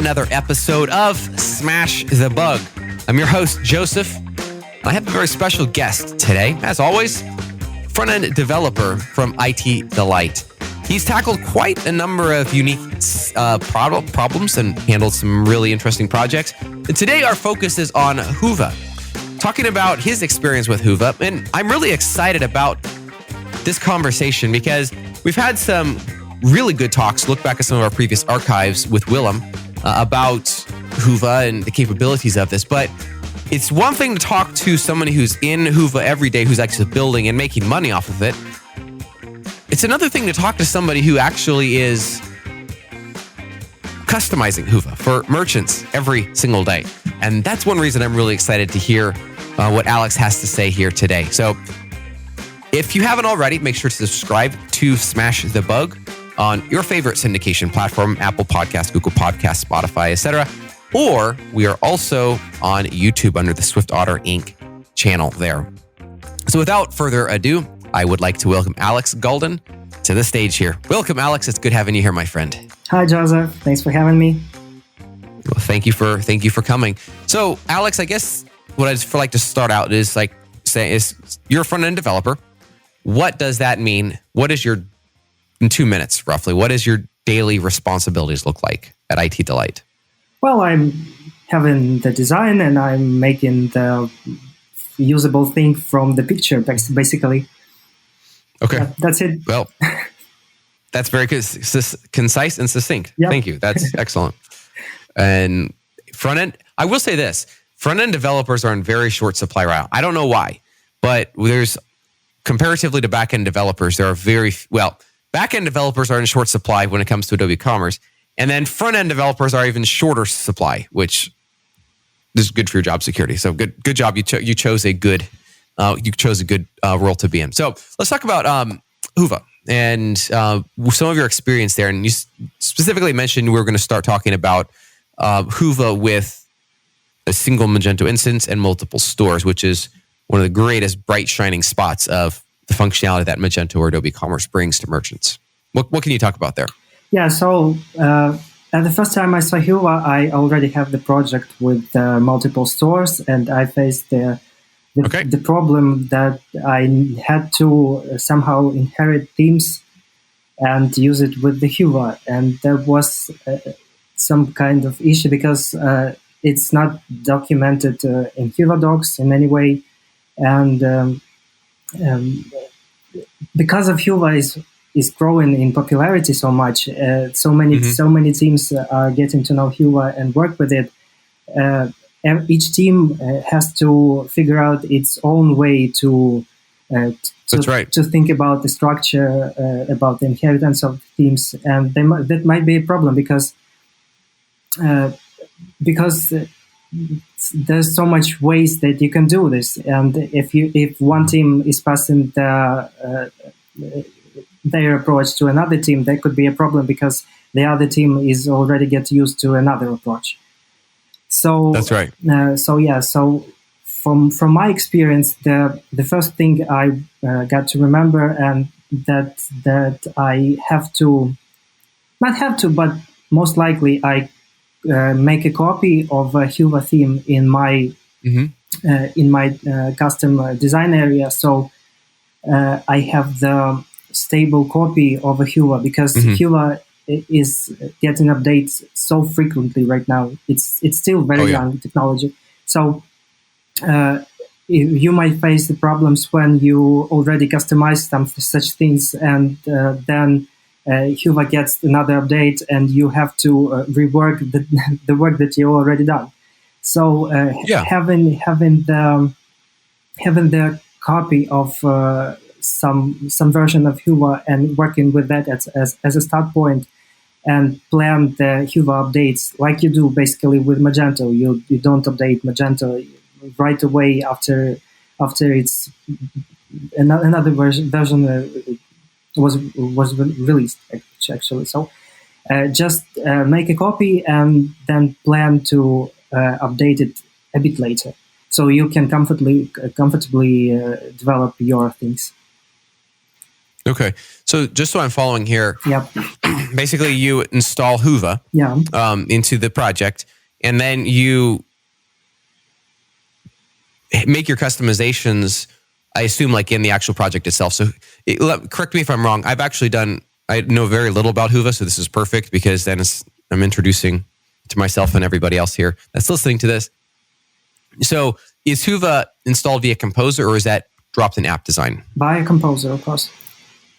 another episode of Smash the Bug. I'm your host, Joseph. I have a very special guest today, as always, front-end developer from IT Delight. He's tackled quite a number of unique problems and handled some really interesting projects. And today our focus is on Hyvä, talking about his experience with Hyvä. And I'm really excited about this conversation because we've had some really good talks, look back at some of our previous archives with Willem about Hyvä and the capabilities of this. But it's one thing to talk to somebody who's in Hyvä every day, who's actually building and making money off of it. It's another thing to talk to somebody who actually is customizing Hyvä for merchants every single day. And that's one reason I'm really excited to hear what Alex has to say here today. So if you haven't already, make sure to subscribe to Smash the Bug on your favorite syndication platform, Apple Podcasts, Google Podcasts, Spotify, etc. Or we are also on YouTube under the SwiftOtter Inc. channel there. So without further ado, I would like to welcome Alex Galdin to the stage here. Welcome, Alex. It's good having you here, my friend. Hi, Joseph. Thanks for having me. Well, thank you for coming. So, Alex, I guess what I'd like to start out is you're a front-end developer. What does that mean? What is in 2 minutes, roughly, what does your daily responsibilities look like at IT Delight? Well, I'm having the design and I'm making the usable thing from the picture, basically. Okay. That's it. Well, that's very good. Concise and succinct. Yep. Thank you. That's excellent. And front-end, I will say this, front-end developers are in very short supply right now. I don't know why, but there's, comparatively to back-end developers, there are back-end developers are in short supply when it comes to Adobe Commerce. And then front-end developers are even shorter supply, which is good for your job security. So good job. You chose a good role to be in. So let's talk about Hyvä and some of your experience there. And you specifically mentioned we were going to start talking about Hyvä with a single Magento instance and multiple stores, which is one of the greatest bright shining spots of the functionality that Magento or Adobe Commerce brings to merchants. What can you talk about there? Yeah, so at the first time I saw Hyvä, I already have the project with multiple stores, and I faced the problem that I had to somehow inherit themes and use it with the Hyvä. And there was some kind of issue because it's not documented in Hyvä docs in any way. And because of Hyvä is growing in popularity so much, so many teams are getting to know Hyvä and work with it. Each team has to figure out its own way to think about the structure, about the inheritance of teams, and that might be a problem because there's so much ways that you can do this, and if one team is passing their approach to another team, that could be a problem because the other team is already get used to another approach. So that's right. So from my experience, the first thing I got to remember, and that I but most likely I make a copy of a Hyvä theme in my custom design area. So I have the stable copy of a Hyvä because Hyvä is getting updates so frequently right now. It's still very young technology. So you might face the problems when you already customize such things, and then Hyvä gets another update, and you have to rework the work that you already done. So having the copy of some version of Hyvä and working with that as a start point, and plan the Hyvä updates like you do basically with Magento. You don't update Magento right away after it's another version was released actually. So just make a copy and then plan to update it a bit later, so you can comfortably develop your things. Okay. So just so I'm following here, Yep. basically you install Hyvä into the project, and then you make your customizations, I assume, like in the actual project itself. So correct me if I'm wrong. I know very little about Hyvä, so this is perfect because then I'm introducing to myself and everybody else here that's listening to this. So is Hyvä installed via Composer, or is that dropped in app design? By Composer, of course.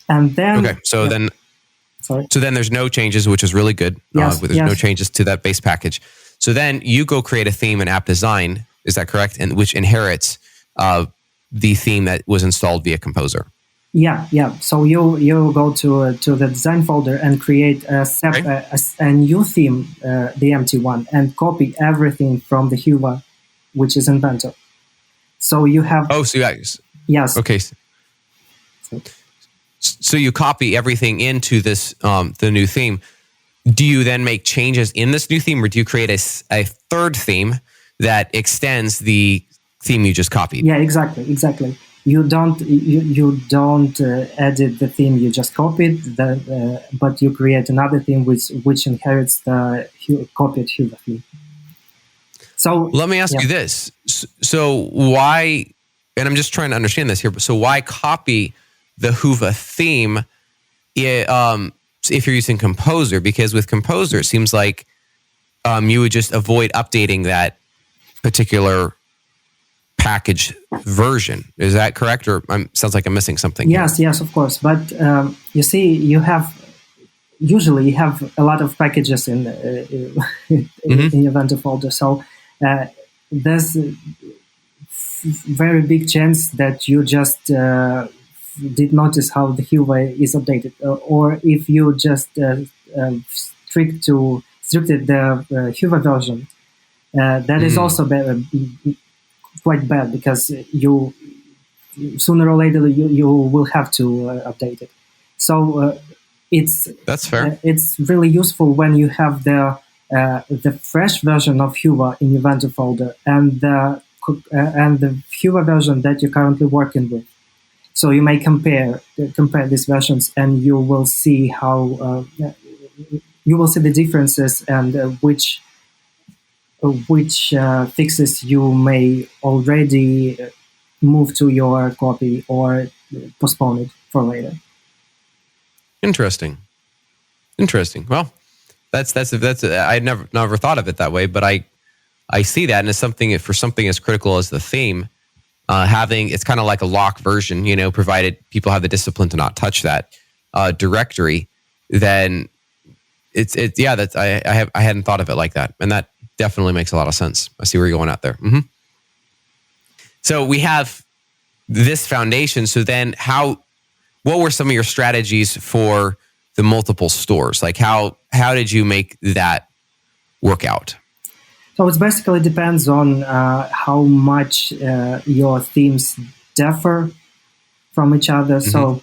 And then... Okay, so then there's no changes, which is really good. Yes, there's no changes to that base package. So then you go create a theme in app design, is that correct? And which inherits the theme that was installed via Composer. Yeah. So you go to the design folder and create a new theme, the empty one, and copy everything from the Hyvä, which is Inventor. So you have... Oh, so yes. Okay. So you copy everything into this the new theme. Do you then make changes in this new theme, or do you create a third theme that extends the theme you just copied? Yeah, exactly. You don't edit the theme you just copied, but you create another theme which inherits the copied Hyvä theme. So let me ask you this: so why? And I'm just trying to understand this here. So why copy the Hyvä theme if you're using Composer? Because with Composer, it seems like you would just avoid updating that particular package version. Is that correct? Or sounds like I'm missing something. Yes, of course. But you see, usually you have a lot of packages in your Inventor folder. So there's a very big chance that you just did notice how the Hyvä is updated, or if you just restricted the Hyvä version, that is also quite bad, because you sooner or later you will have to update it. So that's fair. It's really useful when you have the fresh version of Hyvä in your Inventor folder and the Hyvä version that you're currently working with. So you may compare these versions, and you will see how you will see the differences and which fixes you may already move to your copy or postpone it for later. Interesting. Well, that's I never thought of it that way, but I see that, and it's something for something as critical as the theme. It's kind of like a lock version, provided people have the discipline to not touch that directory. Then I hadn't thought of it like that, and that definitely makes a lot of sense. I see where you're going out there. Mm-hmm. So we have this foundation. So then, what were some of your strategies for the multiple stores? Like how did you make that work out? So it basically depends on how much your themes differ from each other. Mm-hmm. So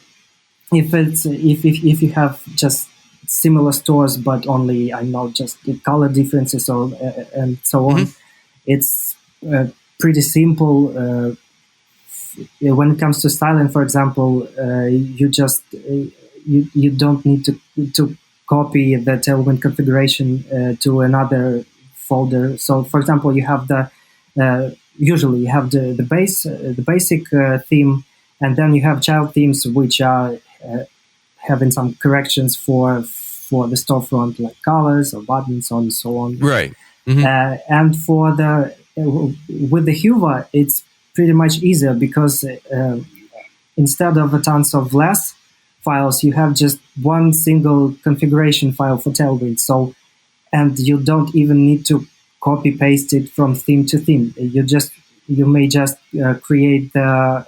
if you have just similar stores but only just the color differences and so on, it's pretty simple. When it comes to styling, for example, you don't need to copy the Tailwind configuration to another folder. So, for example, you have usually you have the basic theme, and then you have child themes which are having some corrections for the storefront, like colors or buttons and so on. Right. Mm-hmm. And with the Hyvä, it's pretty much easier, because instead of tons of less files, you have just one single configuration file for Tailwind. So, and you don't even need to copy paste it from theme to theme. You may just create the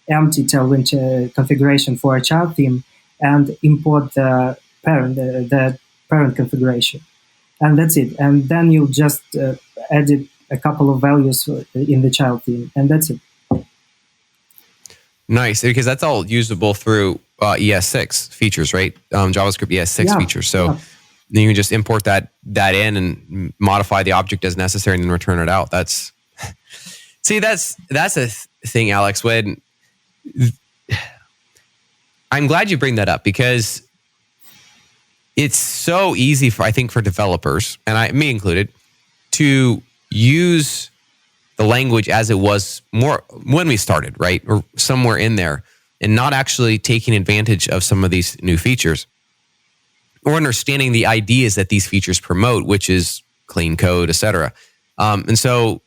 empty Tailwind configuration for a child theme and import the parent configuration, and that's it. And then you just edit a couple of values in the child theme, and that's it. Nice, because that's all usable through ES6 features, right? JavaScript ES6 features. So then you can just import that in and modify the object as necessary, and then return it out. That's a thing, Alex. When I'm glad you bring that up because it's so easy for developers, and me included, to use the language as it was more when we started, right? Or somewhere in there, and not actually taking advantage of some of these new features or understanding the ideas that these features promote, which is clean code, etc. And so,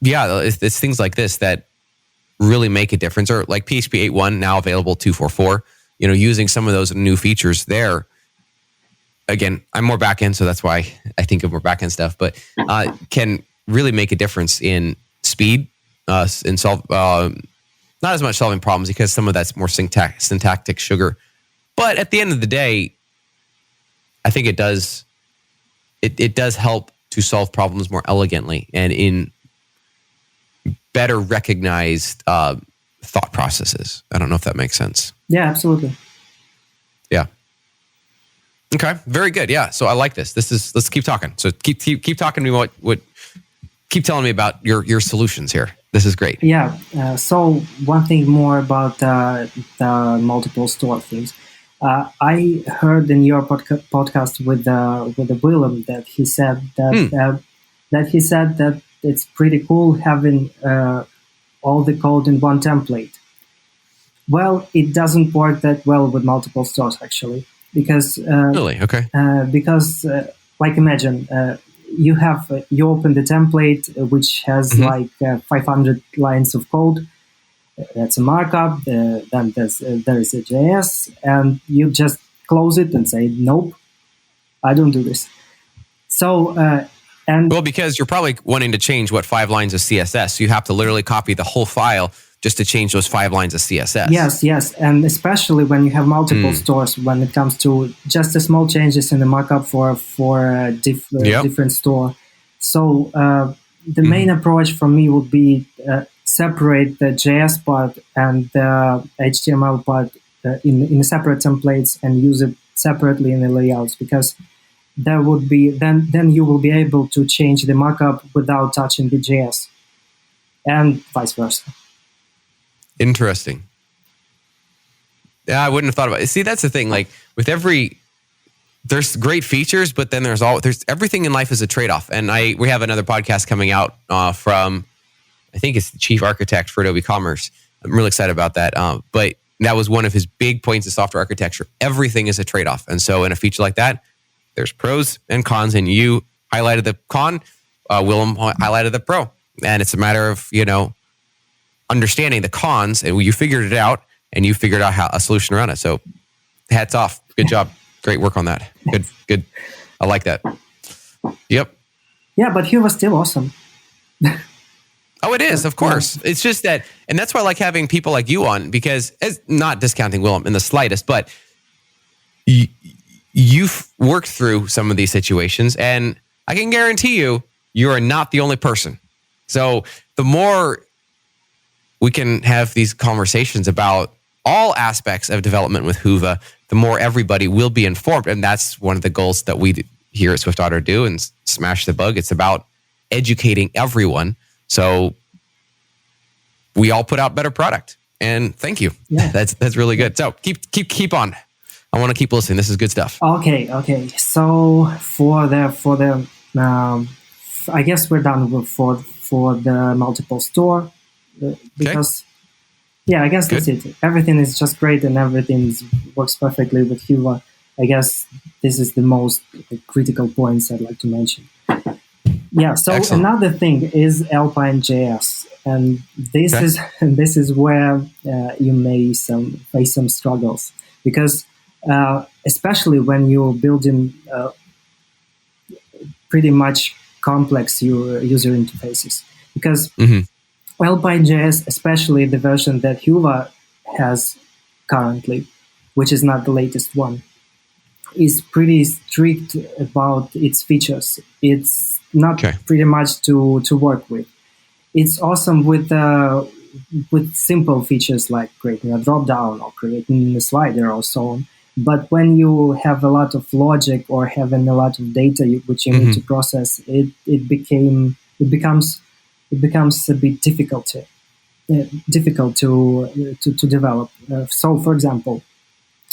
yeah, it's things like this that really make a difference. Or like PHP 8.1 now available 2.4.4, using some of those new features there. Again, I'm more back-end, so that's why I think of more back-end stuff, but can really make a difference in speed and solve, not as much solving problems because some of that's more syntactic sugar. But at the end of the day, I think it does help to solve problems more elegantly and in better recognized thought processes. I don't know if that makes sense. Yeah, absolutely. Yeah. Okay. Very good. Yeah. So I like this. Let's keep talking. So keep talking to me. What keep telling me about your solutions here. This is great. Yeah. So one thing more about the multiple store things. I heard in your podcast with the Willem that he said that it's pretty cool having all the code in one template. Well, it doesn't work that well with multiple stores actually, because really okay. Because like imagine you open the template which has like 500 lines of code. That's a markup. Then there is a JS, and you just close it and say, "Nope, I don't do this." So, because you're probably wanting to change 5 lines of CSS, so you have to literally copy the whole file just to change those 5 lines of CSS. Yes, and especially when you have multiple stores, when it comes to just the small changes in the markup for a different store. So the main approach for me would be separate the JS part and the HTML part in separate templates and use it separately in the layouts, because there would be then you will be able to change the markup without touching the JS, and vice versa. Interesting. Yeah, I wouldn't have thought about it. See, that's the thing. Like with there's great features, but then there's everything in life is a trade-off. And we have another podcast coming out from, I think it's the chief architect for Adobe Commerce. I'm really excited about that. But that was one of his big points of software architecture. Everything is a trade-off. And so in a feature like that, there's pros and cons. And you highlighted the con, Willem highlighted the pro. And it's a matter of, understanding the cons, and you figured it out, and you figured out a solution around it. So hats off. Good job. Great work on that. Good. I like that. Yep. Yeah, but he was still awesome. Oh, it is, of course. It's just that, and that's why I like having people like you on, because not discounting Willem in the slightest, but you've worked through some of these situations, and I can guarantee you are not the only person. So the more we can have these conversations about all aspects of development with Hyvä, the more everybody will be informed. And that's one of the goals that we here at SwiftOtter do and Smash the Bug. It's about educating everyone, so we all put out better product. And thank you. Yeah. That's really good. So keep on. I want to keep listening. This is good stuff. Okay. So for the I guess we're done for the multiple store. Because I guess that's it. Everything is just great and everything works perfectly with Hyvä. I guess this is the most critical points I'd like to mention. Yeah. So Excellent. Another thing is Alpine.js, and this is where you may face some struggles, because especially when you're building pretty much complex user interfaces, because Alpine.js, especially the version that Hyvä has currently, which is not the latest one, is pretty strict about its features. It's not pretty much to work with. It's awesome with simple features like creating a drop-down or creating a slider or so on. But when you have a lot of logic or having a lot of data which you need to process, it becomes a bit difficult to develop. So, for example,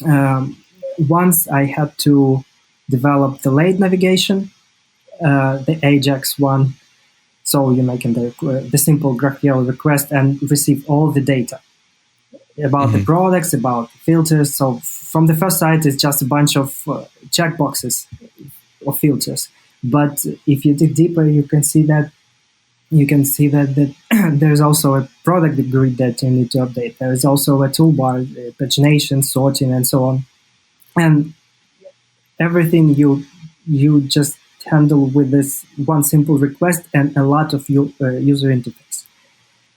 once I had to develop the late navigation, the Ajax one. So you're making the simple GraphQL request and receive all the data about the products, about filters. So from the first site, it's just a bunch of checkboxes or filters. But if you dig deeper, you can see that there's also a product grid that you need to update. There is also a toolbar, pagination, sorting, and so on. And everything you just handle with this one simple request and a lot of user interface.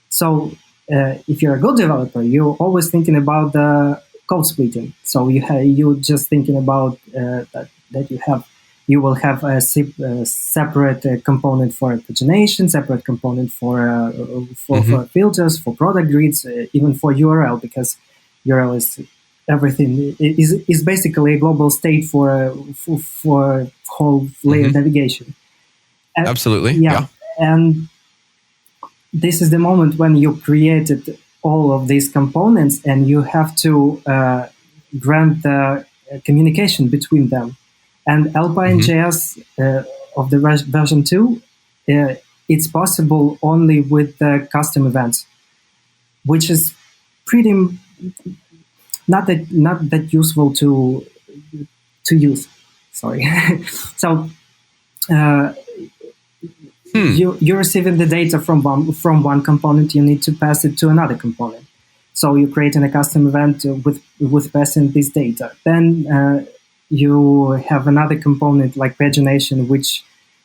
So if you're a good developer, you're always thinking about the code splitting. So you're just thinking about that you will have a separate component for pagination, separate component for filters, for product grids, even for URL, because URL is everything is basically a global state for whole layer navigation. Absolutely, yeah. And this is the moment when you created all of these components, and you have to grant the communication between them. And Alpine.js of the version 2, it's possible only with the custom events, which is pretty not that useful to use. Sorry. So you're receiving the data from one component. You need to pass it to another component. So you're creating a custom event with passing this data. Then you have another component like pagination, which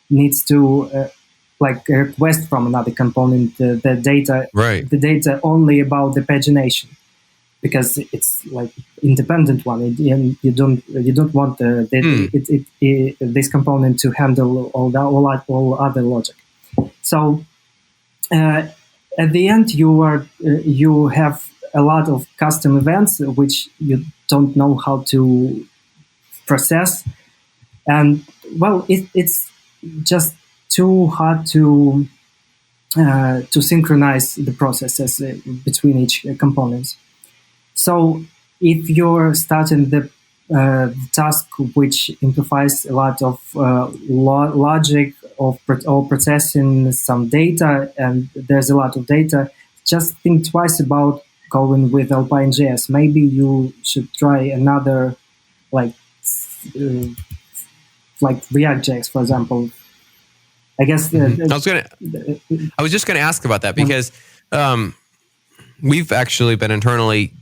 needs to request from another component the data only about the pagination, because it's like independent one, and you don't want this component to handle all other logic. So at the end, you have a lot of custom events which you don't know how to process, and well, it's just too hard to synchronize the processes between each components. So if you're starting the task which implies a lot of logic or processing some data, and there's a lot of data, just think twice about going with Alpine.js. Maybe you should try another like React.js, for example. I guess I was just gonna ask about that, because we've actually been internally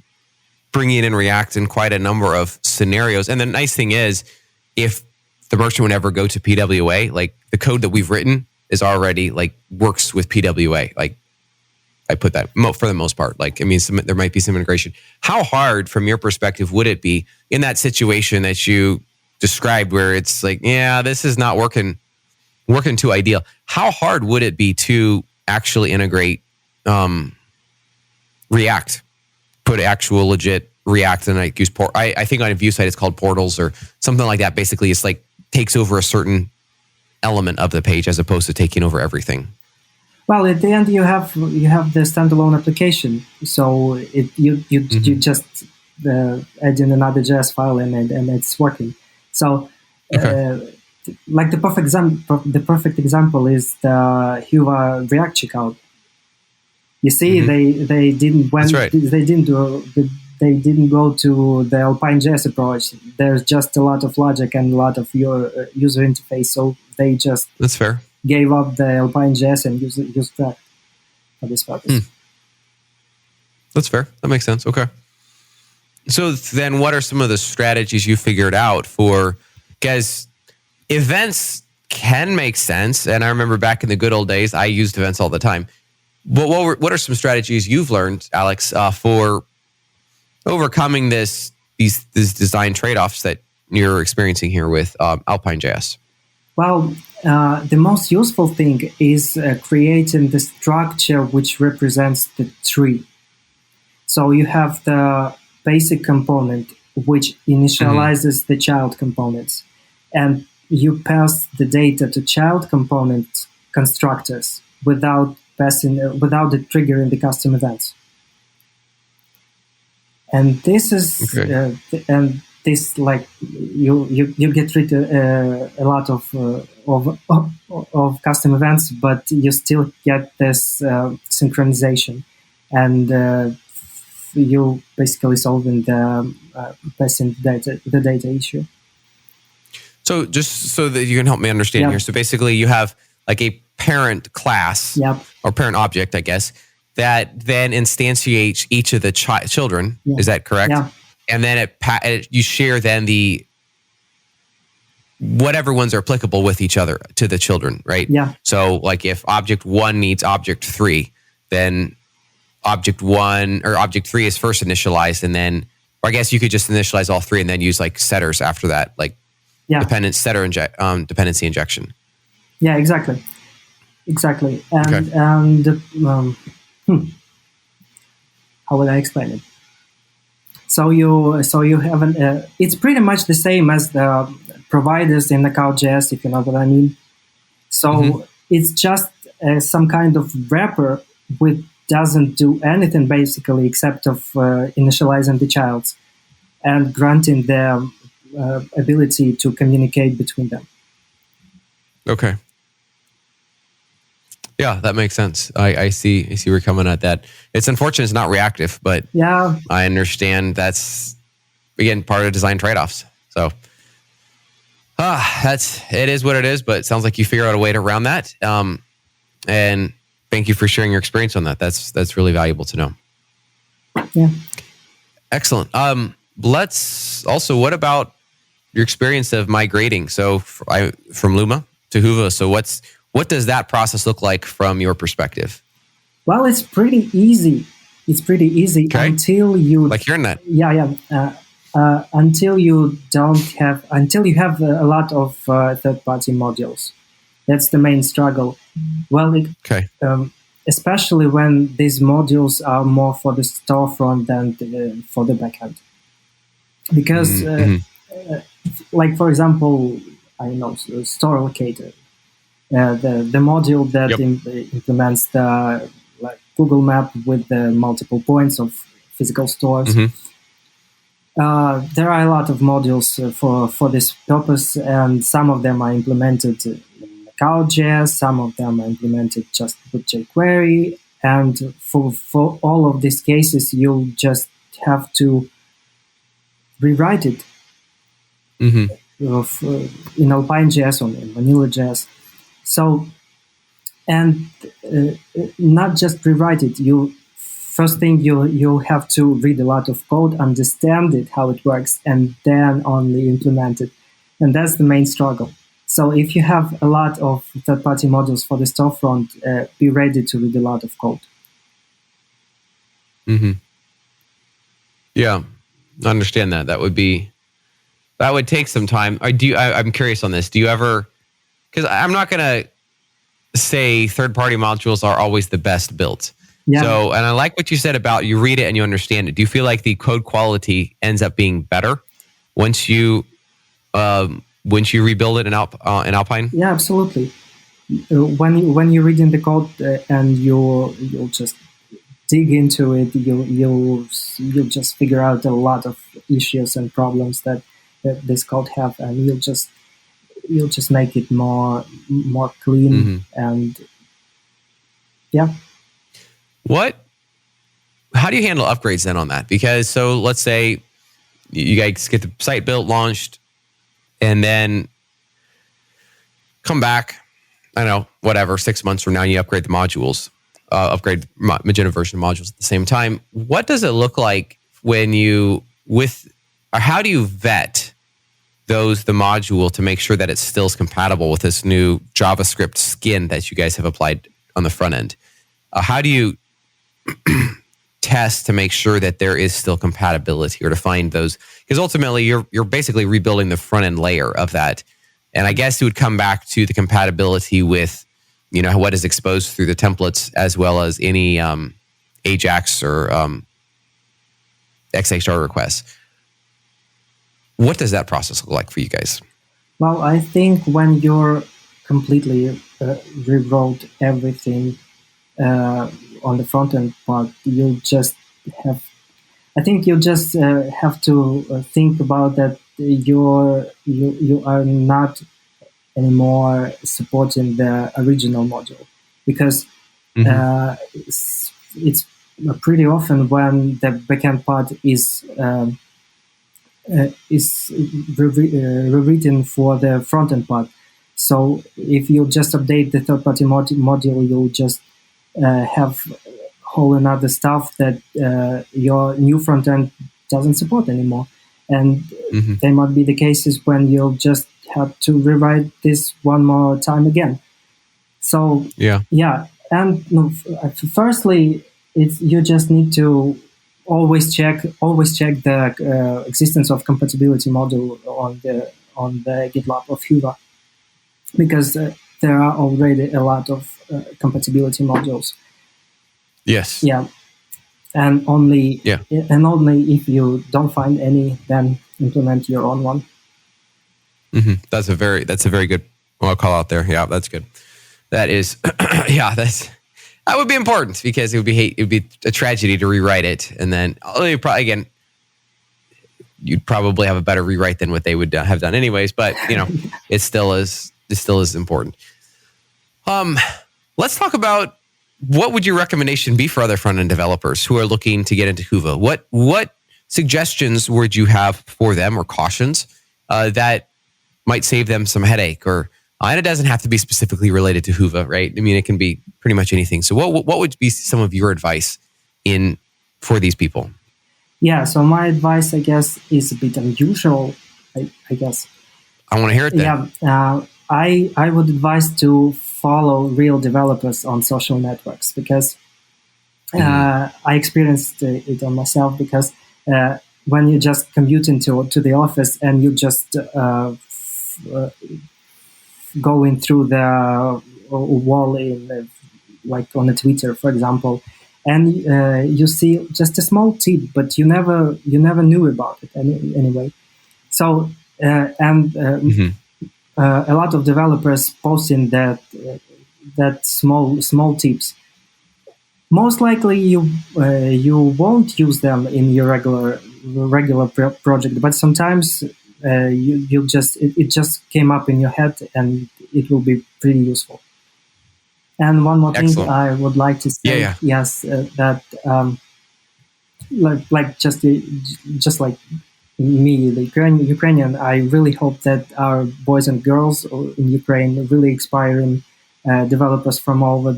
bringing in React in quite a number of scenarios. And the nice thing is, if the merchant would ever go to PWA, like the code that we've written is already like works with PWA. Like I put that for the most part. Like, I mean, there might be some integration. How hard, from your perspective, would it be in that situation that you described, where it's like, yeah, this is not working too ideal? How hard would it be to actually integrate React? Put actual legit React and like use I think on a Vue site it's called portals or something like that. Basically, it's like takes over a certain element of the page as opposed to taking over everything. Well, at the end you have the standalone application, so you just add in another JS file and it's working. So like the perfect example is the Hyvä React checkout. You see, they didn't go to the Alpine.js approach. There's just a lot of logic and a lot of your user interface, so they just that's fair. Gave up the Alpine.js and used React for this purpose. That's fair. That makes sense. Okay. So then, what are some of the strategies you figured out for? Because events can make sense, and I remember back in the good old days, I used events all the time. But what are some strategies you've learned, Alex, for overcoming these design trade-offs that you're experiencing here with Alpine.js? Well, the most useful thing is creating the structure which represents the tree. So you have the basic component which initializes the child components, and you pass the data to child component constructors without it triggering the custom events. And this is and this like you get rid a lot of custom events, but you still get this synchronization, and you basically solving the passing the data issue. So just so that you can help me understand here, so basically you have like a parent class or parent object, I guess, that then instantiates each of the children. Is that correct? Yeah. And then you share then the whatever ones are applicable with each other to the children, right? Yeah. So like if object 1 needs object 3, then object 1 or object 3 is first initialized, and then, or I guess you could just initialize all 3 and then use like setters after that, like dependency injection. Yeah, exactly. And how would I explain it? So you have it's pretty much the same as the providers in Account.js, if you know what I mean. So it's just some kind of wrapper which doesn't do anything basically except of initializing the childs and granting their ability to communicate between them. Okay. Yeah, that makes sense. I see where you're coming at that. It's unfortunate it's not reactive, but I understand that's, again, part of design trade-offs. So it is what it is, but it sounds like you figure out a way to round that. And thank you for sharing your experience on that. That's really valuable to know. Yeah. Excellent. Let's also, what about your experience of migrating? So from Luma to Hyvä. So what does that process look like from your perspective? Well, it's pretty easy. Until you like hearing that. Until you have a lot of third-party modules. That's the main struggle. Well, especially when these modules are more for the storefront than for the backend. Because, like for example, I know store locator. The module that implements the Google Map with the multiple points of physical stores. There are a lot of modules for this purpose, and some of them are implemented in Account.js, some of them are implemented just with jQuery, and for all of these cases, you'll just have to rewrite it in Alpine.js or in Vanilla.js. So, and not just rewrite it. First thing you have to read a lot of code, understand it, how it works, and then only implement it. And that's the main struggle. So if you have a lot of third-party modules for the storefront, be ready to read a lot of code. Yeah, I understand that. That would take some time. I'm curious on this. Do you ever? Because I'm not going to say third-party modules are always the best built. Yeah. So, and I like what you said about you read it and you understand it. Do you feel like the code quality ends up being better once you rebuild it in Alpine? Yeah, absolutely. When you're reading the code and you'll just dig into it, you'll just figure out a lot of issues and problems that this code have, and you'll just make it more clean and How do you handle upgrades then on that? Because so let's say you guys get the site built, launched, and then come back, I don't know, whatever, 6 months from now, you upgrade the modules, upgrade Magento version of modules at the same time. What does it look like when how do you vet the module to make sure that it still is compatible with this new JavaScript skin that you guys have applied on the front end? How do you test to make sure that there is still compatibility, or to find those? Because ultimately you're basically rebuilding the front end layer of that. And I guess it would come back to the compatibility with, what is exposed through the templates, as well as any Ajax or XHR requests. What does that process look like for you guys? Well, I think when you're completely rewrote everything on the front end part, you'll just have I think you just have to think about that you are not anymore supporting the original module, because it's pretty often when the backend part is rewritten for the front-end part. So if you just update the third-party module, you'll just have whole another stuff that your new front-end doesn't support anymore. And there might be the cases when you'll just have to rewrite this one more time again. So yeah. And firstly, you just need to always check the existence of compatibility module on the GitLab of Hyvä, because there are already a lot of compatibility modules. Yes. Yeah. And only if you don't find any, then implement your own one. That's a very good call out there. Yeah, that's good. That is, that would be important, because it would be a tragedy to rewrite it, and then you'd probably have a better rewrite than what they would have done anyways. But it still is important. Let's talk about, what would your recommendation be for other front-end developers who are looking to get into Hyvä? What suggestions would you have for them, or cautions that might save them some headache? Or and it doesn't have to be specifically related to Hyvä, right? I mean, it can be pretty much anything. So what would be some of your advice for these people? Yeah, so my advice, I guess, is a bit unusual, I guess. I want to hear it then. Yeah, I would advise to follow real developers on social networks, because I experienced it on myself, because when you just commute to the office and you just going through the wall like on a Twitter, for example, and you see just a small tip, but you never knew about it anyway. So a lot of developers posting that small tips. Most likely you won't use them in your regular project, but sometimes it just came up in your head, and it will be pretty useful. And one more thing I would like to say, yes, that like just like me, the Ukrainian, I really hope that our boys and girls in Ukraine are really inspiring developers from all over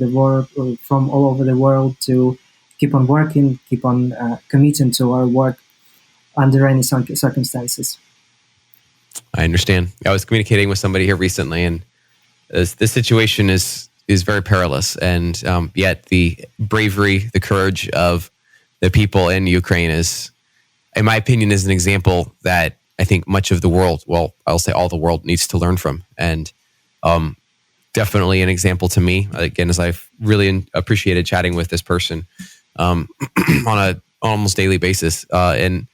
the world, to keep on working, keep on committing to our work under any circumstances. I understand. I was communicating with somebody here recently, and this situation is very perilous, and yet the bravery, the courage of the people in Ukraine is, in my opinion, is an example that I think much of the world, well, I'll say all the world, needs to learn from. And definitely an example to me, again, as I've really appreciated chatting with this person on an almost daily basis. And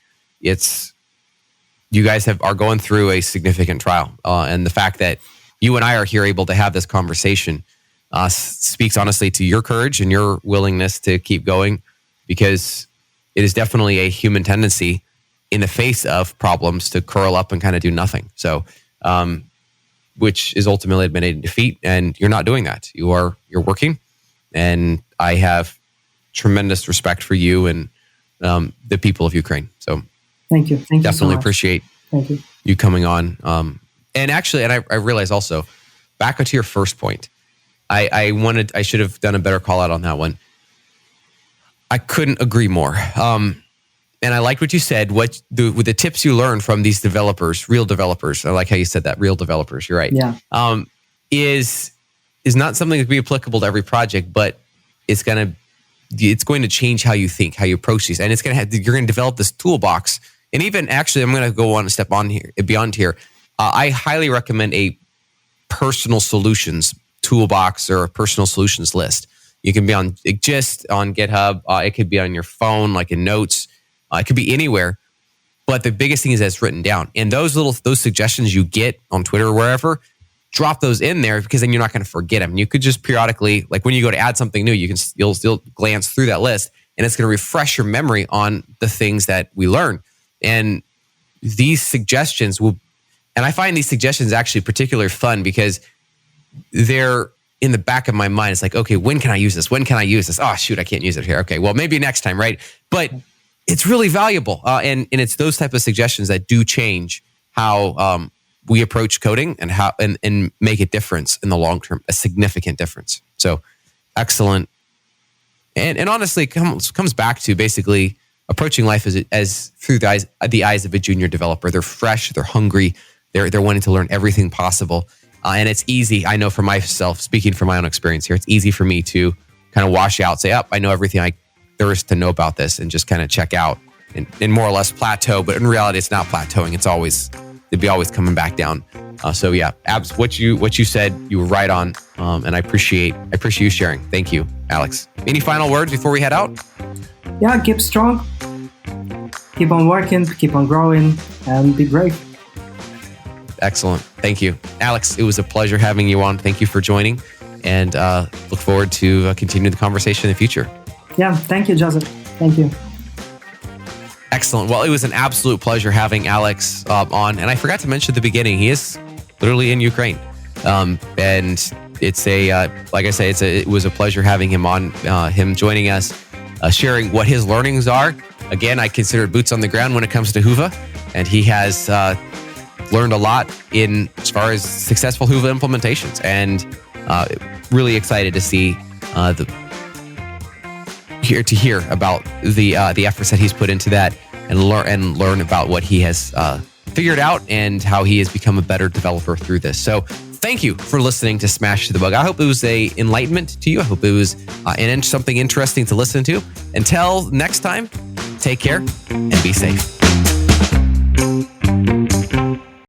you guys are going through a significant trial. And the fact that you and I are here able to have this conversation speaks honestly to your courage and your willingness to keep going, because it is definitely a human tendency in the face of problems to curl up and kind of do nothing. So, which is ultimately admitting defeat, and you're not doing that. You're working, and I have tremendous respect for you and the people of Ukraine. So, thank you. Thank you. Definitely so appreciate you coming on. And actually, I realize also, back to your first point, I should have done a better call out on that one. I couldn't agree more. And I liked what you said. With the tips you learned from these developers, real developers. I like how you said that, real developers. You're right. Yeah. Is not something that can be applicable to every project, but it's going to change how you think, how you approach these, and you're going to develop this toolbox. And even actually, I'm going to go on a step beyond here. I highly recommend a personal solutions toolbox or a personal solutions list. You can be on GitHub. It could be on your phone, like in Notes. It could be anywhere. But the biggest thing is that it's written down. And those suggestions you get on Twitter or wherever, drop those in there, because then you're not going to forget them. You could just periodically, like when you go to add something new, you'll still glance through that list. and it's going to refresh your memory on the things that we learn. And these suggestions will, and I find these suggestions actually particularly fun because they're in the back of my mind. It's like, okay, when can I use this? When can I use this? Oh, shoot, I can't use it here. Okay, well, maybe next time, right? But it's really valuable. And it's those type of suggestions that do change how we approach coding and how and make a difference in the long term, a significant difference. So excellent. And honestly, comes back to basically approaching life as through the eyes of a junior developer. They're fresh, they're hungry, they're wanting to learn everything possible. And it's easy, I know for myself, speaking from my own experience here, it's easy for me to kind of wash out, say, I know everything there is to know about this, and just kind of check out and more or less plateau. But in reality, it's not plateauing. It'd be always coming back down. So yeah, Abs, what you said, you were right on. And I appreciate you sharing. Thank you, Alex. Any final words before we head out? Yeah, keep strong, keep on working, keep on growing, and be brave. Excellent. Thank you. Alex, it was a pleasure having you on. Thank you for joining, and look forward to continuing the conversation in the future. Yeah, thank you, Joseph. Thank you. Excellent. Well, it was an absolute pleasure having Alex on. And I forgot to mention at the beginning, he is literally in Ukraine. And it's like I say, it was a pleasure having him on, him joining us, sharing what his learnings are. Again, I consider boots on the ground when it comes to Hyvä, and he has learned a lot as far as successful Hyvä implementations, and really excited to see hear about the efforts that he's put into that, and learn about what he has figured out and how he has become a better developer through this. So thank you for listening to Smash to the Bug. I hope it was a enlightenment to you. I hope it was something interesting to listen to. Until next time, take care and be safe.